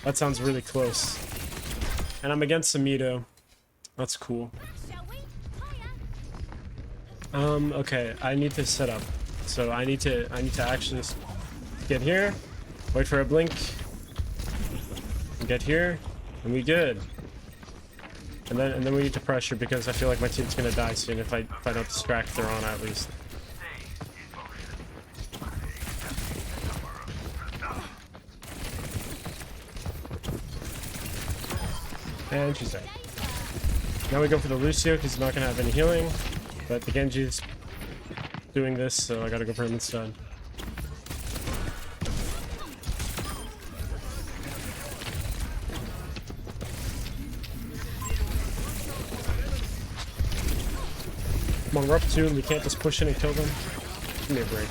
That sounds really close. And I'm against Amito. That's cool. Okay, I need to set up. So I need to actually get here, wait for a blink, and get here, and we good. And then we need to pressure because I feel like my team's gonna die soon if I don't distract Theron at least. And she's dead. Now we go for the Lucio because he's not gonna have any healing, but the Genji's doing this, so I gotta go for him instead. Come on, we're up 2 and we can't just push in and kill them. Give me a break.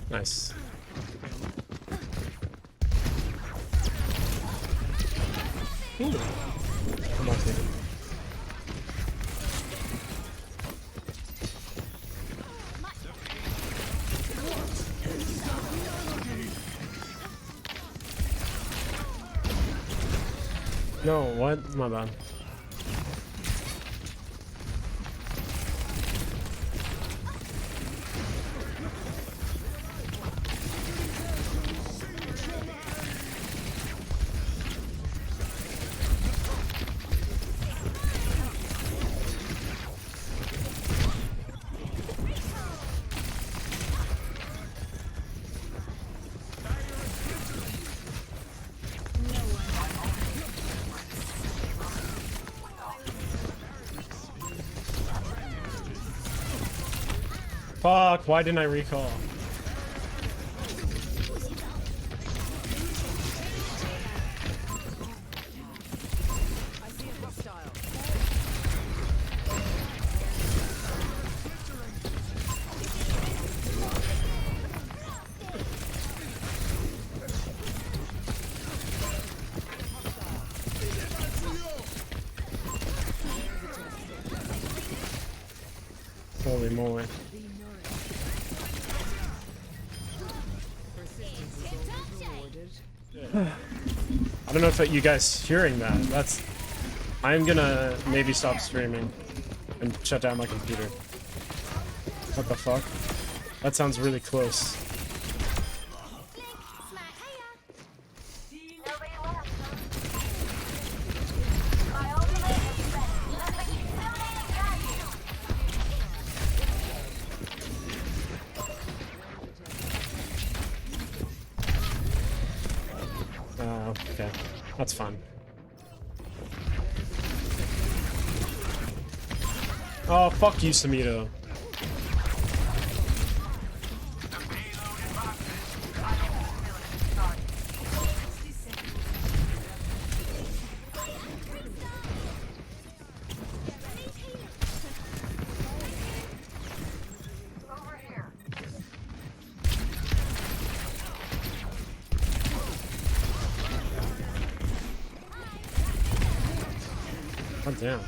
Nice. Ooh. Come on, dude. No, what? My bad. Fuck, why didn't I recall? Holy moly. I don't know if you guys hearing that. I'm gonna maybe stop streaming and shut down my computer. What the fuck? That sounds really close. Okay. That's fun. Oh, fuck you, Samito. God damn.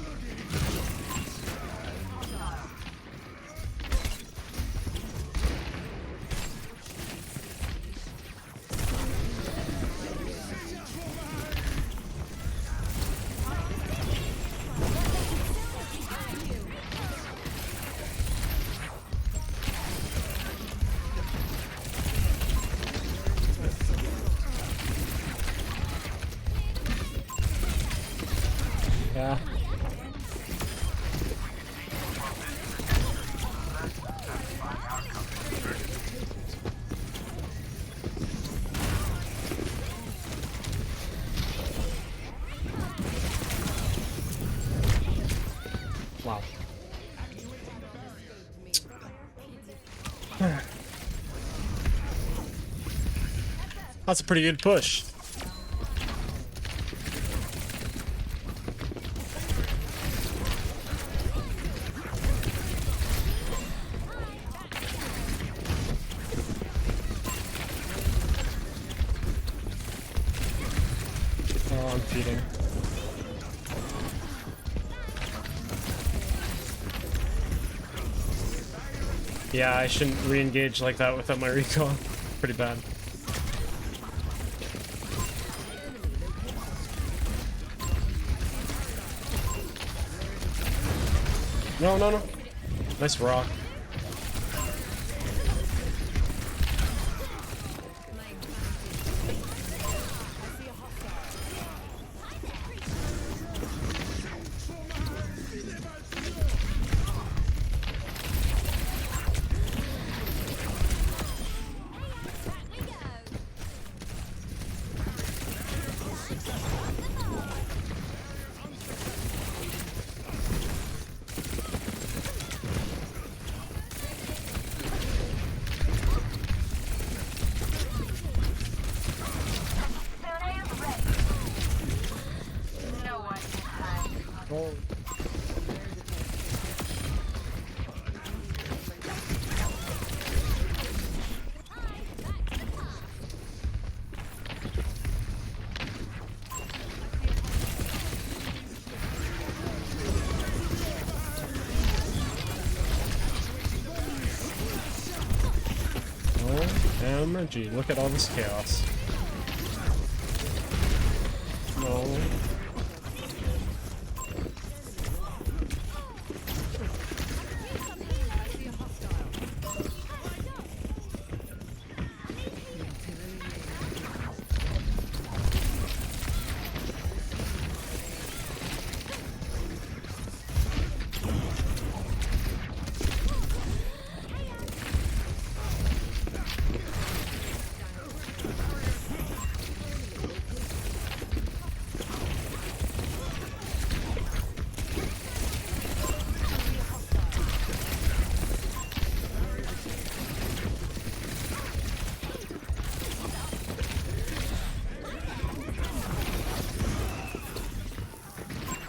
Yeah. Wow. That's a pretty good push. Oh, I'm feeding. Yeah, I shouldn't re-engage like that without my recall. Pretty bad. No, no, no. Nice rock. Oh. OMG, look at all this chaos. No.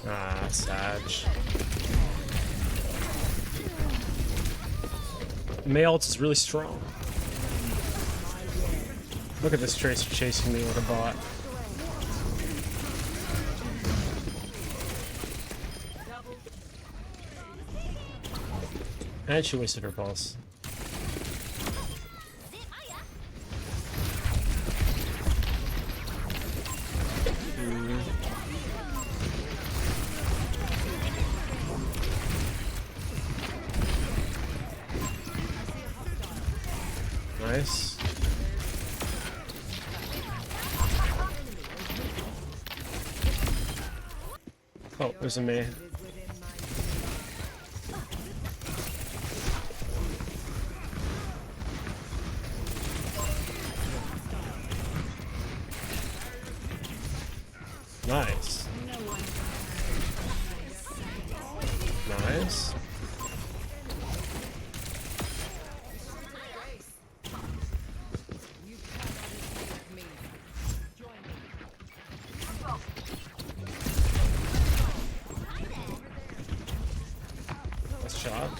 Ah, Sag. Mei ult is really strong. Look at this Tracer chasing me with a bot. And she wasted her pulse. Nice. Oh, there's a Mei. Nice. Nice. Nice shot.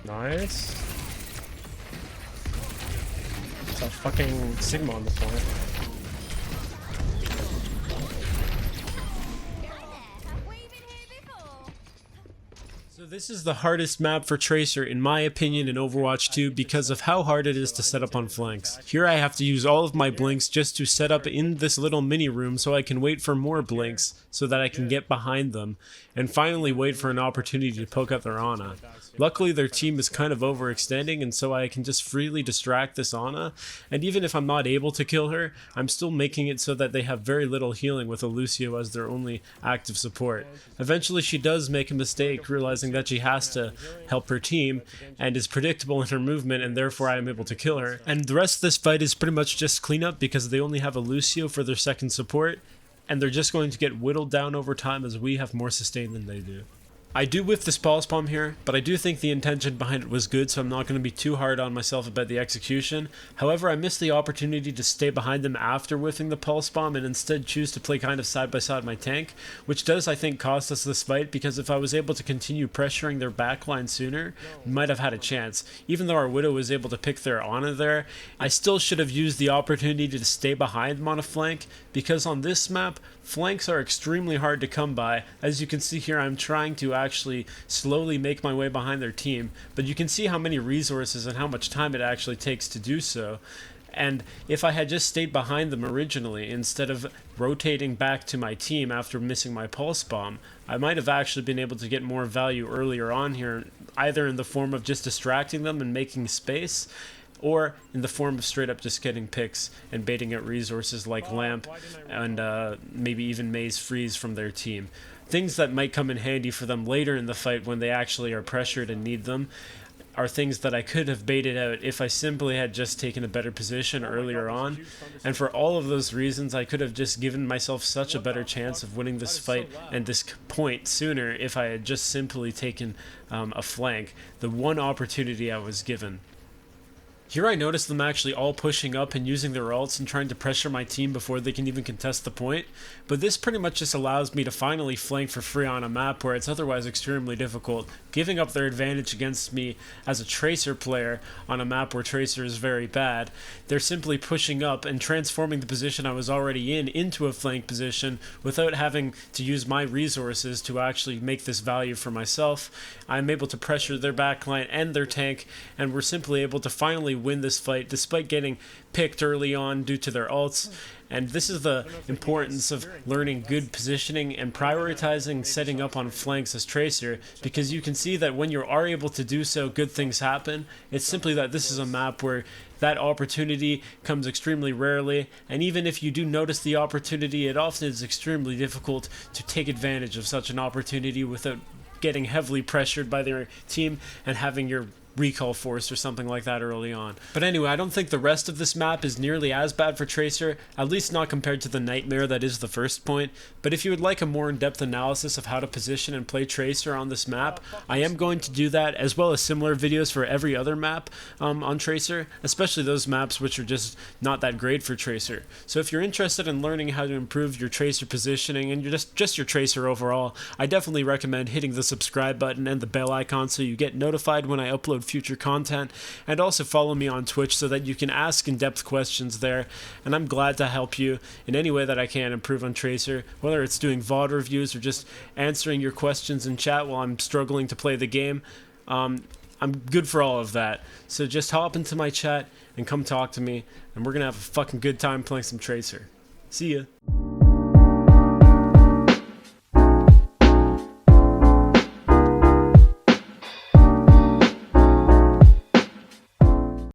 Nice. It's a fucking Sigma on the point. So this is the hardest map for Tracer in my opinion in Overwatch 2 because of how hard it is to set up on flanks. Here I have to use all of my blinks just to set up in this little mini room so I can wait for more blinks so that I can get behind them and finally wait for an opportunity to poke out their Ana. Luckily their team is kind of overextending and so I can just freely distract this Ana, and even if I'm not able to kill her, I'm still making it so that they have very little healing with a Lucio as their only active support. Eventually she does make a mistake, realizing that she has to help her team and is predictable in her movement, and therefore I am able to kill her. And the rest of this fight is pretty much just cleanup because they only have a Lucio for their second support, and they're just going to get whittled down over time as we have more sustain than they do. I do whiff this pulse bomb here, but I do think the intention behind it was good, so I'm not going to be too hard on myself about the execution. However, I missed the opportunity to stay behind them after whiffing the pulse bomb and instead choose to play kind of side by side my tank, which does, I think, cost us this fight, because if I was able to continue pressuring their backline sooner, we might have had a chance. Even though our Widow was able to pick their Ana there, I still should have used the opportunity to stay behind them on a flank, because on this map, flanks are extremely hard to come by. As you can see here, I'm trying to actually slowly make my way behind their team, but you can see how many resources and how much time it actually takes to do so. And if I had just stayed behind them originally, instead of rotating back to my team after missing my pulse bomb, I might have actually been able to get more value earlier on here, either in the form of just distracting them and making space, or in the form of straight up just getting picks and baiting out resources like Lamp and maybe even Maze Freeze from their team. Things that might come in handy for them later in the fight when they actually are pressured and need them are things that I could have baited out if I simply had just taken a better position earlier on. And for all of those reasons, I could have just given myself such a better chance of winning this fight and this point sooner if I had just simply taken a flank, the one opportunity I was given. Here I notice them actually all pushing up and using their ults and trying to pressure my team before they can even contest the point, but this pretty much just allows me to finally flank for free on a map where it's otherwise extremely difficult, giving up their advantage against me as a Tracer player on a map where Tracer is very bad. They're simply pushing up and transforming the position I was already in into a flank position without having to use my resources to actually make this value for myself. I'm able to pressure their backline and their tank, and we're simply able to finally win this fight despite getting picked early on due to their ults. And this is the importance of learning good positioning and prioritizing setting up on flanks as Tracer, because you can see that when you are able to do so, good things happen. It's simply that this is a map where that opportunity comes extremely rarely, and even if you do notice the opportunity, it often is extremely difficult to take advantage of such an opportunity without getting heavily pressured by their team and having your recall force or something like that early on. But anyway, I don't think the rest of this map is nearly as bad for Tracer, at least not compared to the nightmare that is the first point. But if you would like a more in-depth analysis of how to position and play Tracer on this map, I am going to do that, as well as similar videos for every other map on Tracer, especially those maps which are just not that great for Tracer. So if you're interested in learning how to improve your Tracer positioning and just your Tracer overall, I definitely recommend hitting the subscribe button and the bell icon so you get notified when I upload future content, and also follow me on Twitch so that you can ask in-depth questions there, and I'm glad to help you in any way that I can improve on Tracer, whether it's doing VOD reviews or just answering your questions in chat while I'm struggling to play the game. I'm good for all of that, so just hop into my chat and come talk to me, and we're gonna have a fucking good time playing some Tracer. See ya.